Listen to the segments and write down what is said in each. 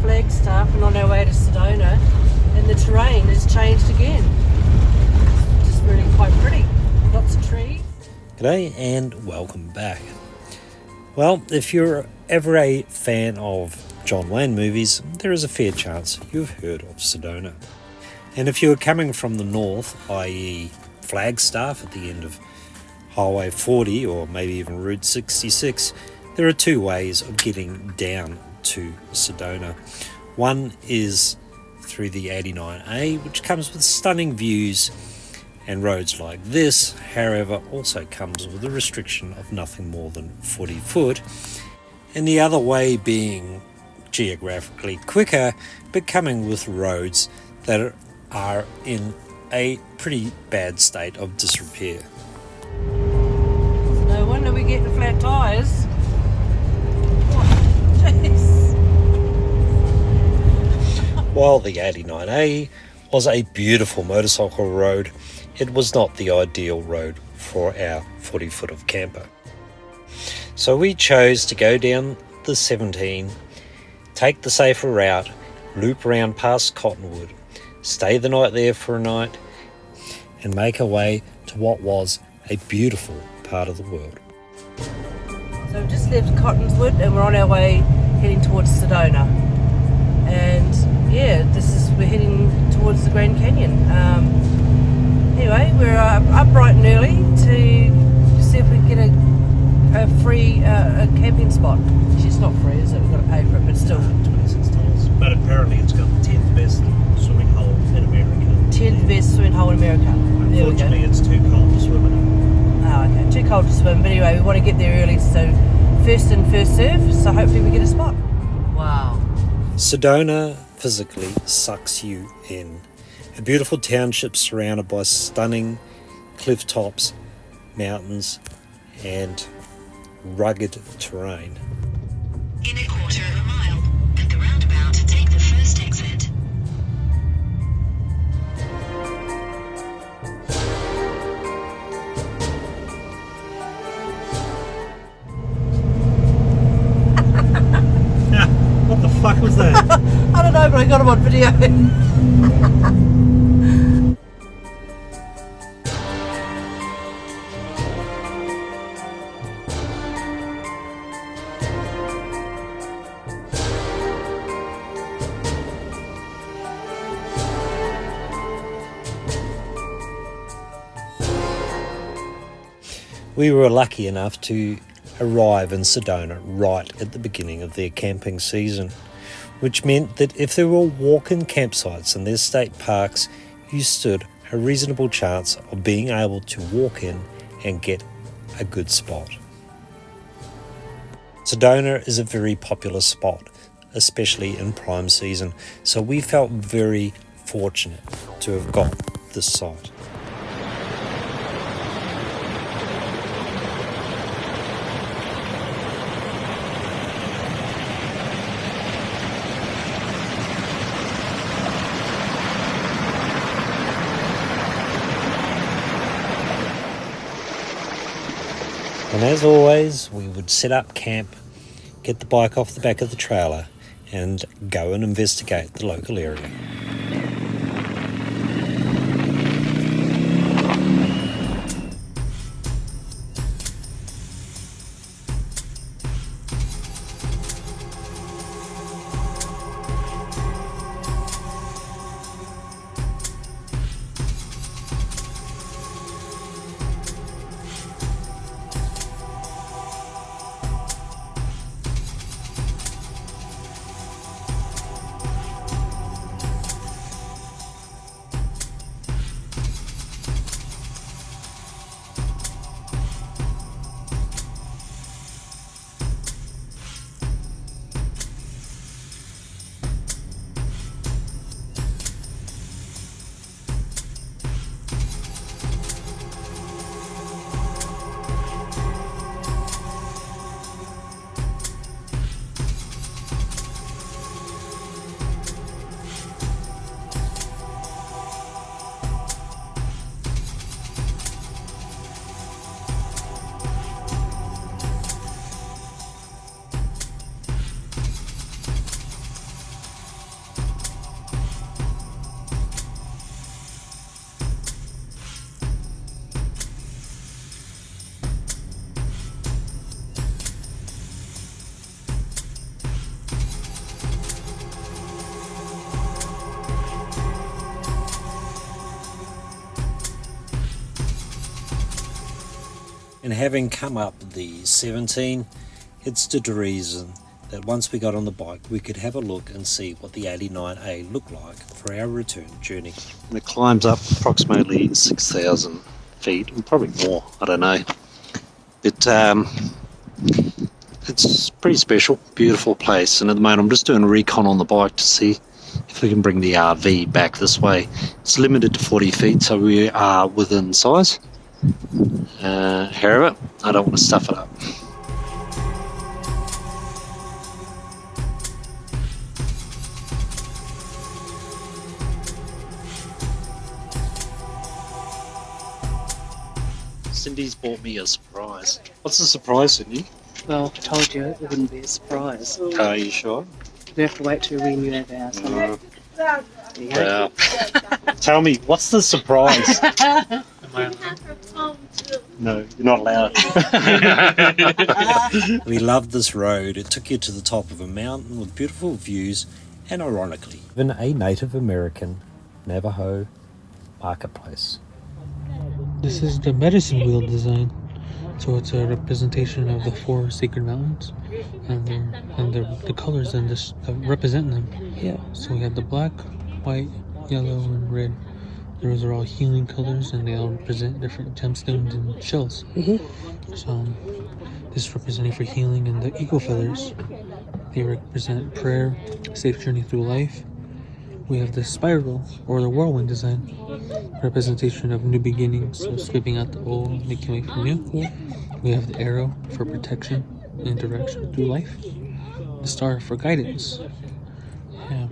Flagstaff and on our way to Sedona, and the terrain has changed again. It's just really quite pretty. Lots of trees. G'day and welcome back. Well, if you're ever a fan of John Wayne movies, there is a fair chance you've heard of Sedona. And if you're coming from the north, i.e. Flagstaff at the end of Highway 40 or maybe even Route 66, there are two ways of getting down to Sedona. One is through the 89A, which comes with stunning views and roads like this, however, also comes with a restriction of nothing more than 40 foot, and the other way being geographically quicker, but coming with roads that are in a pretty bad state of disrepair. No wonder we're getting flat tyres. Oh, jeez. While the 89A was a beautiful motorcycle road, it was not the ideal road for our 40 foot of camper. So we chose to go down the 17, take the safer route, loop around past Cottonwood, stay the night there for a night, and make our way to what was a beautiful part of the world. So we've just left Cottonwood and we're on our way heading towards Sedona. And yeah, we're heading towards the Grand Canyon. Anyway, we're up bright and early to see if we can get a free camping spot. Actually, it's not free, is it? We've got to pay for it, but still. $26. But apparently it's got the 10th best swimming hole in America. 10th best swimming hole in America. Unfortunately, it's too cold to swim in. Oh, okay. Too cold to swim. But anyway, we want to get there early, so first in, first serve. So hopefully we get a spot. Wow. Sedona physically sucks you in. A beautiful township surrounded by stunning cliff tops, mountains, and rugged terrain. In a quarter of a mile, at the roundabout, take the first exit. What the fuck was that? I don't know, but I got him on video. We were lucky enough to arrive in Sedona right at the beginning of their camping season, which meant that if there were walk-in campsites in their state parks, you stood a reasonable chance of being able to walk in and get a good spot. Sedona is a very popular spot, especially in prime season, so we felt very fortunate to have got this site. And as always, we would set up camp, get the bike off the back of the trailer, and go and investigate the local area. And having come up the 17, it stood to reason that once we got on the bike we could have a look and see what the 89A looked like for our return journey. And it climbs up approximately 6,000 feet, and probably more, I don't know. It's pretty special, beautiful place, and at the moment I'm just doing a recon on the bike to see if we can bring the RV back this way. It's limited to 40 feet, so we are within size. However, I don't want to stuff it up. Cindy's bought me a surprise. What's the surprise, Cindy? Well, I told you it wouldn't be a surprise. Are you sure? We have to wait till we renew our vows. Well, tell me, what's the surprise? No, you're not allowed. We loved this road. It took you to the top of a mountain with beautiful views and, ironically, even a Native American Navajo marketplace. This is the medicine wheel design. So it's a representation of the 4 sacred mountains and the colors and represent them. Yeah. So we have the black, white, yellow, and red. Those are all healing colors, and they all represent different gemstones and shells. So this is representing for healing, and the eagle feathers, they represent prayer, safe journey through life. We have the spiral, or the whirlwind design, representation of new beginnings, so sweeping out the old, making way for new. Yeah. We have the arrow for protection and direction through life. The star for guidance. Yeah.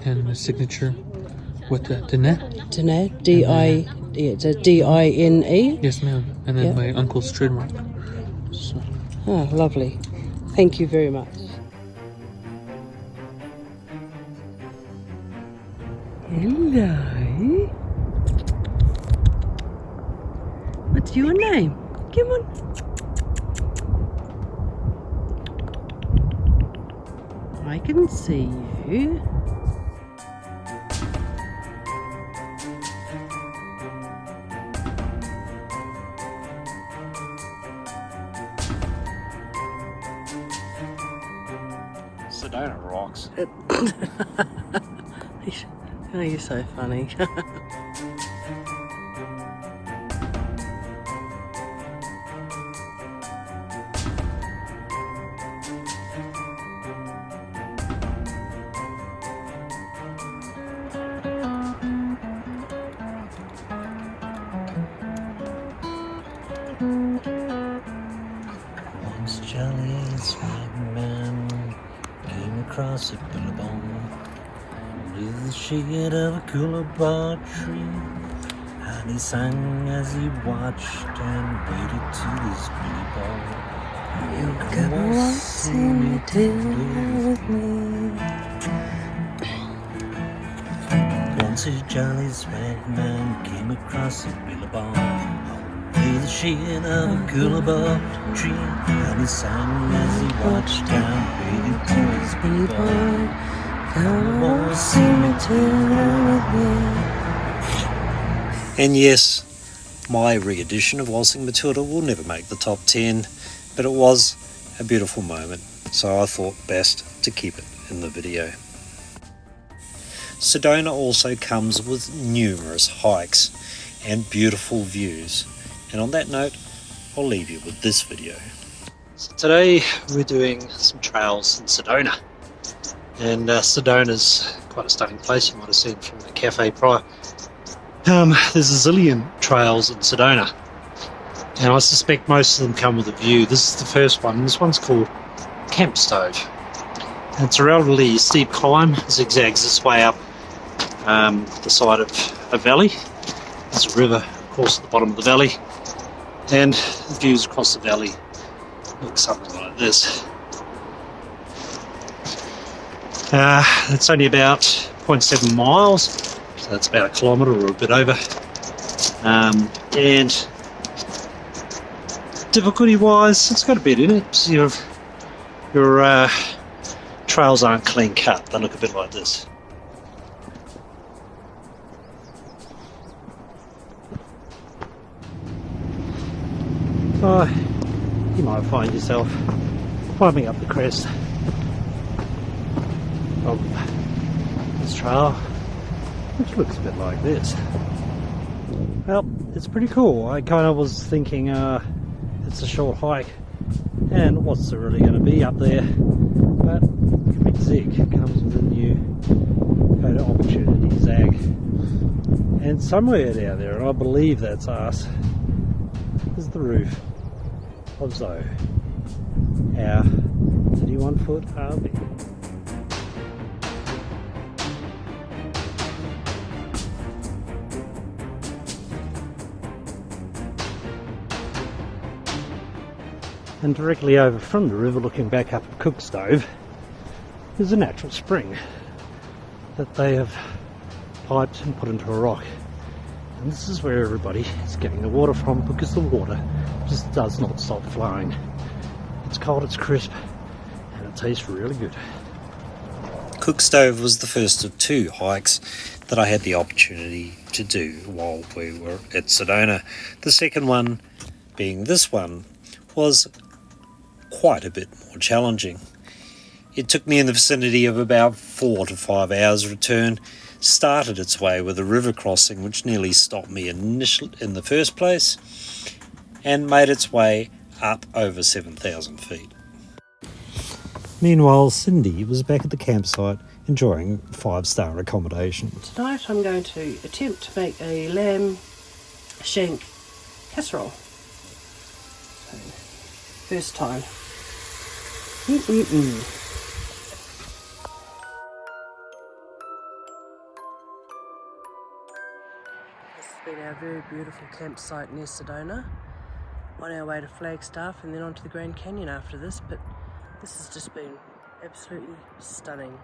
And the signature with the Dine. Dine, D-I, it's a D-I-N-E. Yes, ma'am. And then Yeah. my uncle's trademark. So, Oh, lovely. Thank you very much. Hello. What's your name? Come on. I can see you. Sedona rocks. Oh, you're so funny. Once Charlie Swagman came across a billabong with the shade of a coolabah tree, and he sang as he watched and waited to this billy ball. You come waltz me with me. Once a jolly swagman came across a billabong with the shade of a coolabah tree, and he sang as he watched and waited to his billy ball. Come on, sing me with me. And yes, my re-edition of Waltzing Matilda will never make the top 10, but it was a beautiful moment, so I thought best to keep it in the video. Sedona also comes with numerous hikes and beautiful views, and on that note, I'll leave you with this video. So today we're doing some trails in Sedona, and Sedona's quite a stunning place. You might have seen from the cafe prior. There's a zillion trails in Sedona, and I suspect most of them come with a view. This is the first one. This one's called Camp Stove. And it's a relatively steep climb. It zigzags this way up the side of a valley. There's a river, of course, at the bottom of the valley, and the views across the valley look something like this. It's only about 0.7 miles, so that's about a kilometre or a bit over. And difficulty-wise, it's got a bit in it. So your trails aren't clean cut; they look a bit like this. So you might find yourself climbing up the crest of this trail, which looks a bit like this. Well, it's pretty cool. I kind of was thinking it's a short hike and what's there really going to be up there, but Big Zig comes with a new photo opportunity zag, and somewhere down there, and I believe that's us, is the roof of Zoe, our 31-foot RV. And directly over from the river, looking back up at Cook Stove, is a natural spring that they have piped and put into a rock. And this is where everybody is getting the water from, because the water just does not stop flowing. It's cold, it's crisp, and it tastes really good. Cook Stove was the first of 2 hikes that I had the opportunity to do while we were at Sedona. The second one, being this one, was quite a bit more challenging. It took me in the vicinity of about 4 to 5 hours return. Started its way with a river crossing which nearly stopped me in the first place, and made its way up over 7,000 feet. Meanwhile, Cindy was back at the campsite enjoying 5-star accommodation. Tonight I'm going to attempt to make a lamb shank casserole. So, first time. This has been our very beautiful campsite near Sedona. On our way to Flagstaff and then on to the Grand Canyon after this, but this has just been absolutely stunning.